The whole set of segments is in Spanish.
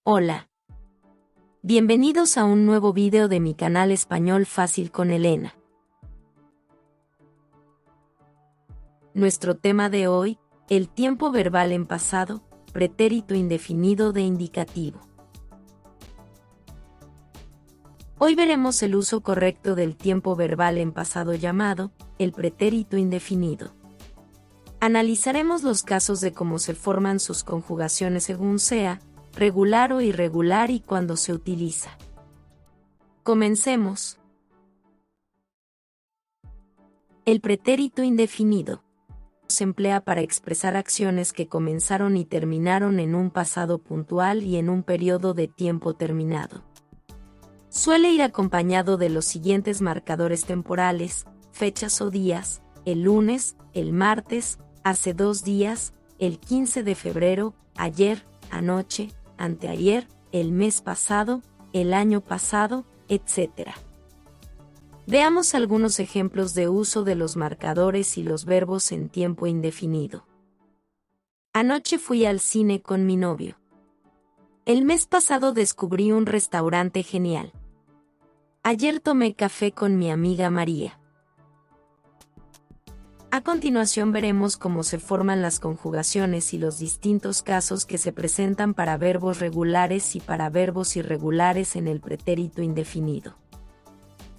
Hola. Bienvenidos a un nuevo video de mi canal Español Fácil con Elena. Nuestro tema de hoy, el tiempo verbal en pasado, pretérito indefinido de indicativo. Hoy veremos el uso correcto del tiempo verbal en pasado llamado, el pretérito indefinido. Analizaremos los casos de cómo se forman sus conjugaciones según sea, regular o irregular y cuándo se utiliza. Comencemos. El pretérito indefinido se emplea para expresar acciones que comenzaron y terminaron en un pasado puntual y en un periodo de tiempo terminado. Suele ir acompañado de los siguientes marcadores temporales, fechas o días: el lunes, el martes, hace 2 días, el 15 de febrero, ayer, anoche, anteayer, el mes pasado, el año pasado, etc. Veamos algunos ejemplos de uso de los marcadores y los verbos en tiempo indefinido. Anoche fui al cine con mi novio. El mes pasado descubrí un restaurante genial. Ayer tomé café con mi amiga María. A continuación veremos cómo se forman las conjugaciones y los distintos casos que se presentan para verbos regulares y para verbos irregulares en el pretérito indefinido.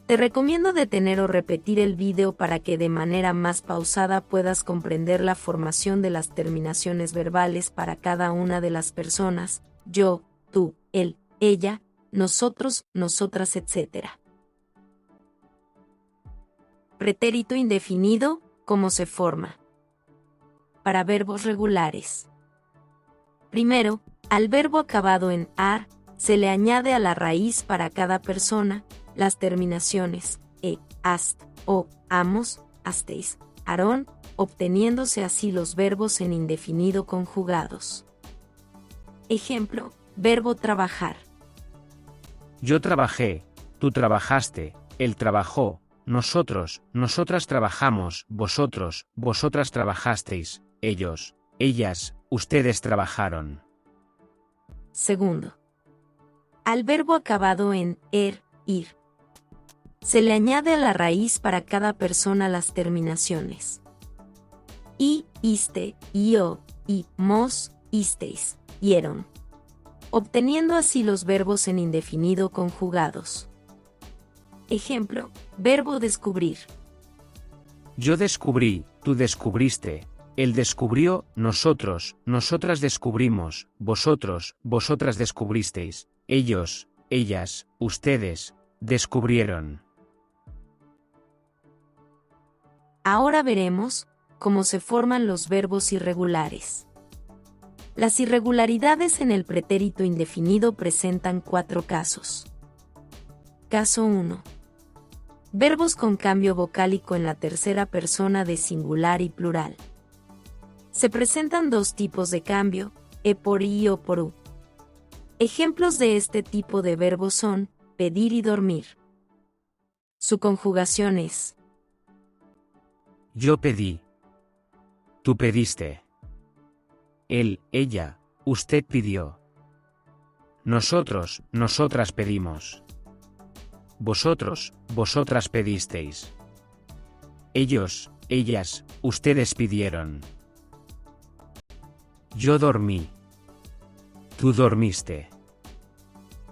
Te recomiendo detener o repetir el video para que de manera más pausada puedas comprender la formación de las terminaciones verbales para cada una de las personas: yo, tú, él, ella, nosotros, nosotras, etc. Pretérito indefinido. ¿Cómo se forma? Para verbos regulares. Primero, al verbo acabado en ar, se le añade a la raíz para cada persona las terminaciones ast, o, amos, asteis, arón, obteniéndose así los verbos en indefinido conjugados. Ejemplo, verbo trabajar. Yo trabajé, tú trabajaste, él trabajó, nosotros, nosotras trabajamos, vosotros, vosotras trabajasteis, ellos, ellas, ustedes trabajaron. Segundo, al verbo acabado en ir, se le añade a la raíz para cada persona las terminaciones i, iste, io, y, mos, isteis, ieron, obteniendo así los verbos en indefinido conjugados. Ejemplo, verbo descubrir. Yo descubrí, tú descubriste, él descubrió, nosotros, nosotras descubrimos, vosotros, vosotras descubristeis, ellos, ellas, ustedes, descubrieron. Ahora veremos cómo se forman los verbos irregulares. Las irregularidades en el pretérito indefinido presentan 4 casos. Caso 1. Verbos con cambio vocálico en la tercera persona de singular y plural. Se presentan 2 tipos de cambio, por i o por u. Ejemplos de este tipo de verbos son pedir y dormir. Su conjugación es: Yo pedí. Tú pediste. Él, ella, usted pidió. Nosotros, nosotras pedimos. Vosotros, vosotras pedisteis. Ellos, ellas, ustedes pidieron. Yo dormí. Tú dormiste.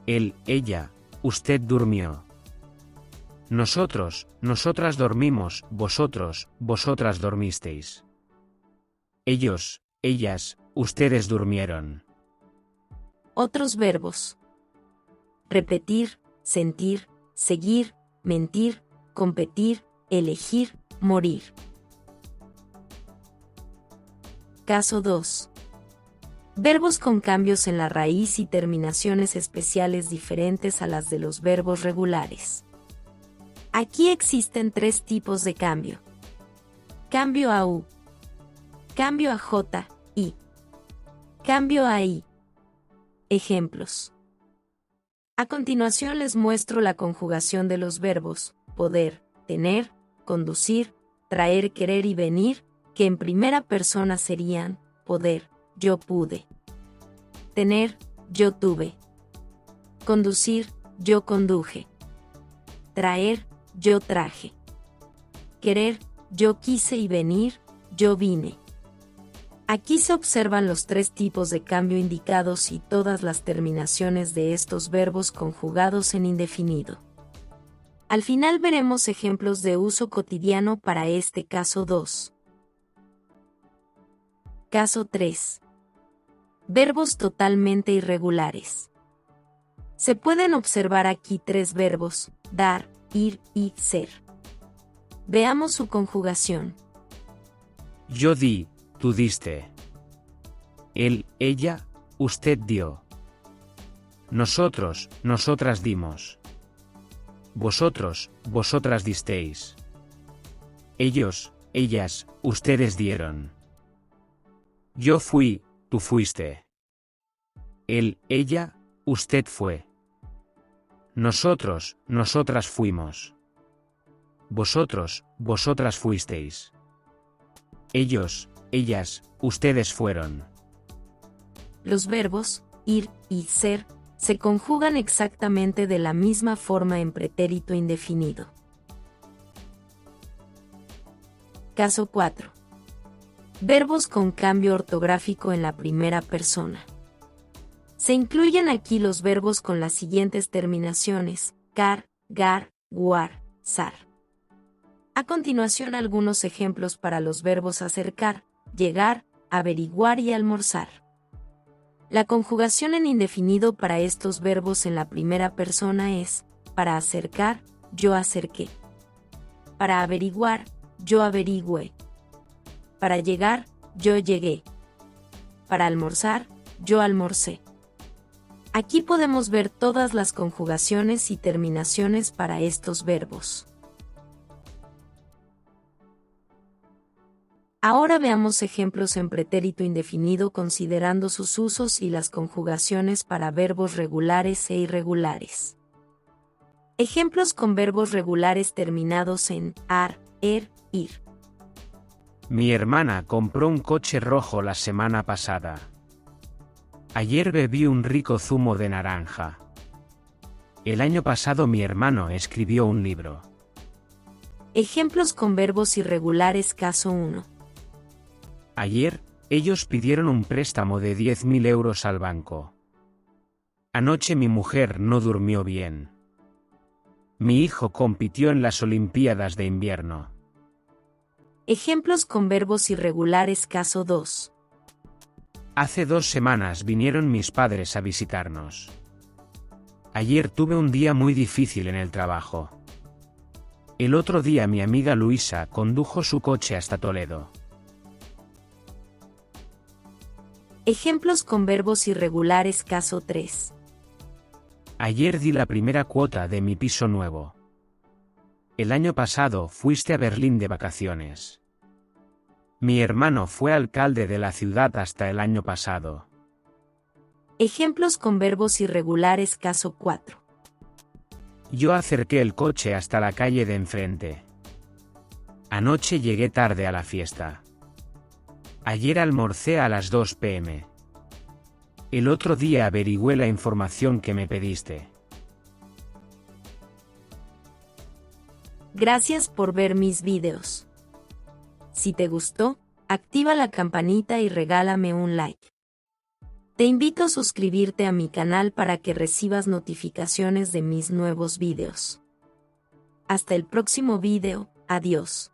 Él, ella, usted durmió. Nosotros, nosotras dormimos, vosotros, vosotras dormisteis. Ellos, ellas, ustedes durmieron. Otros verbos: repetir, sentir, seguir, mentir, competir, elegir, morir. Caso 2. Verbos con cambios en la raíz y terminaciones especiales diferentes a las de los verbos regulares. Aquí existen 3 tipos de cambio: cambio a u, cambio a j, y cambio a i. Ejemplos. A continuación les muestro la conjugación de los verbos poder, tener, conducir, traer, querer y venir, que en primera persona serían poder, yo pude; tener, yo tuve; Conducir, yo conduje. Traer, yo traje. Querer, yo quise y venir, yo vine. Aquí se observan los tres tipos de cambio indicados y todas las terminaciones de estos verbos conjugados en indefinido. Al final veremos ejemplos de uso cotidiano para este caso 2. Caso 3. Verbos totalmente irregulares. Se pueden observar aquí tres verbos, dar, ir y ser. Veamos su conjugación. Yo di, tú diste. Él, ella, usted dio. Nosotros, nosotras dimos. Vosotros, vosotras disteis. Ellos, ellas, ustedes dieron. Yo fui, tú fuiste. Él, ella, usted fue. Nosotros, nosotras fuimos. Vosotros, vosotras fuisteis. Ellos, ellas, ustedes fueron. Los verbos ir y ser se conjugan exactamente de la misma forma en pretérito indefinido. Caso 4. Verbos con cambio ortográfico en la primera persona. Se incluyen aquí los verbos con las siguientes terminaciones: car, gar, guar, sar. A continuación algunos ejemplos para los verbos acercar, llegar, averiguar y almorzar. La conjugación en indefinido para estos verbos en la primera persona es: para acercar, yo acerqué. Para averiguar, yo averigüé. Para llegar, yo llegué. Para almorzar, yo almorcé. Aquí podemos ver todas las conjugaciones y terminaciones para estos verbos. Ahora veamos ejemplos en pretérito indefinido considerando sus usos y las conjugaciones para verbos regulares e irregulares. Ejemplos con verbos regulares terminados en ar, ir. Mi hermana compró un coche rojo la semana pasada. Ayer bebí un rico zumo de naranja. El año pasado mi hermano escribió un libro. Ejemplos con verbos irregulares caso 1. Ayer, ellos pidieron un préstamo de 10.000 euros al banco. Anoche mi mujer no durmió bien. Mi hijo compitió en las Olimpiadas de invierno. Ejemplos con verbos irregulares caso 2. Hace 2 semanas vinieron mis padres a visitarnos. Ayer tuve un día muy difícil en el trabajo. El otro día mi amiga Luisa condujo su coche hasta Toledo. Ejemplos con verbos irregulares caso 3. Ayer di la primera cuota de mi piso nuevo. El año pasado fuiste a Berlín de vacaciones. Mi hermano fue alcalde de la ciudad hasta el año pasado. Ejemplos con verbos irregulares caso 4. Yo acerqué el coche hasta la calle de enfrente. Anoche llegué tarde a la fiesta. Ayer almorcé a las 2 p.m. El otro día averigüé la información que me pediste. Gracias por ver mis videos. Si te gustó, activa la campanita y regálame un like. Te invito a suscribirte a mi canal para que recibas notificaciones de mis nuevos videos. Hasta el próximo video, adiós.